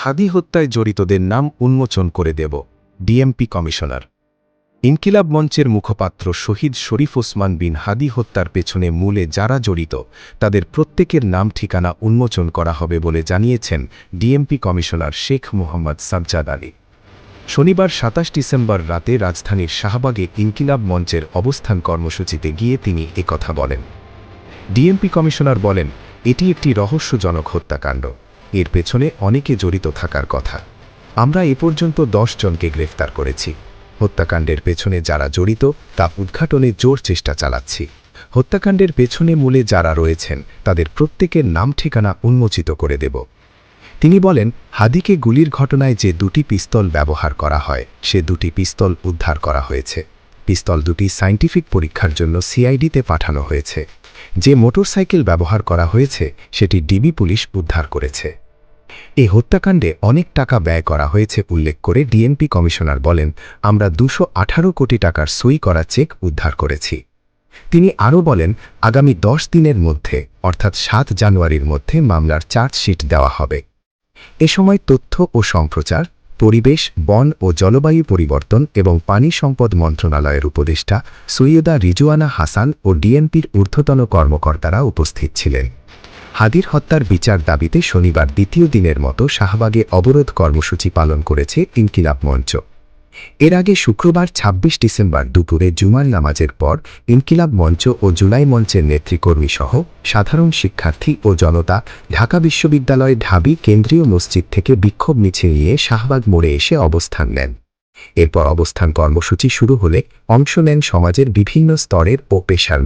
হাদি হত্যায় জড়িতদের নাম উন্মোচন করে দেব, ডিএমপি কমিশনার। ইনকিলাব মঞ্চের মুখপাত্র শহীদ শরীফ ওসমান বিন হাদি হত্যার পেছনে মূলে যারা জড়িত তাদের প্রত্যেকের নাম ঠিকানা উন্মোচন করা হবে বলে জানিয়েছেন ডিএমপি কমিশনার শেখ মোহাম্মদ সাজ্জাদ আলী। শনিবার ২৭ ডিসেম্বর রাতে রাজধানীর শাহবাগে ইনকিলাব মঞ্চের অবস্থান কর্মসূচিতে গিয়ে তিনি একথা বলেন। ডিএমপি কমিশনার বলেন, এটি একটি রহস্যজনক হত্যাকাণ্ড। এর পেছনে অনেকে জড়িত থাকার কথা। আমরা এ পর্যন্ত ১০ জনকে গ্রেফতার করেছি। হত্যাকাণ্ডের পেছনে যারা জড়িত তা উদ্ঘাটনে জোর চেষ্টা চালাচ্ছি। হত্যাকাণ্ডের পেছনে মূলে যারা রয়েছেন তাদের প্রত্যেকের নাম ঠিকানা উন্মোচিত করে দেব। তিনি বলেন, হাদিকে গুলির ঘটনায় যে দুটি পিস্তল ব্যবহার করা হয় সে দুটি পিস্তল উদ্ধার করা হয়েছে। পিস্তল দুটি সায়েন্টিফিক পরীক্ষার জন্য সিআইডিতে পাঠানো হয়েছে। যে মোটরসাইকেল ব্যবহার করা হয়েছে সেটি ডিবি পুলিশ উদ্ধার করেছে। এই হত্যাকাণ্ডে অনেক টাকা ব্যয় করা হয়েছে উল্লেখ করে ডিএমপি কমিশনার বলেন, আমরা ২১৮ কোটি টাকার সই করা চেক উদ্ধার করেছি। তিনি আরও বলেন, আগামী ১০ দিনের মধ্যে অর্থাৎ ৭ জানুয়ারির মধ্যে মামলার চার্জশিট দেওয়া হবে। এ সময় তথ্য ও সম্প্রচার, পরিবেশ, বন ও জলবায়ু পরিবর্তন এবং পানি সম্পদ মন্ত্রণালয়ের উপদেষ্টা সৈয়দা রিজওয়ানা হাসান ও ডিএমপির ঊর্ধ্বতন কর্মকর্তারা উপস্থিত ছিলেন। হাদির হত্যার বিচার দাবিতে শনিবার দ্বিতীয় দিনের মতো শাহবাগে অবরোধ কর্মসূচি পালন করেছে ইনকিলাব মঞ্চ। এর আগে শুক্রবার ২৬ ডিসেম্বর দুপুরে জুমার নামাজের পর ইনকিলাব মঞ্চ ও জুলাই মঞ্চের নেতৃকর্মীসহ সাধারণ শিক্ষার্থী ও জনতা ঢাকা বিশ্ববিদ্যালয় ঢাবি কেন্দ্রীয় মসজিদ থেকে বিক্ষোভ মিছিল নিয়ে শাহবাগ মোড়ে এসে অবস্থান নেন। এরপর অবস্থান কর্মসূচি শুরু হলে অংশ নেন সমাজের বিভিন্ন স্তরের ও পেশার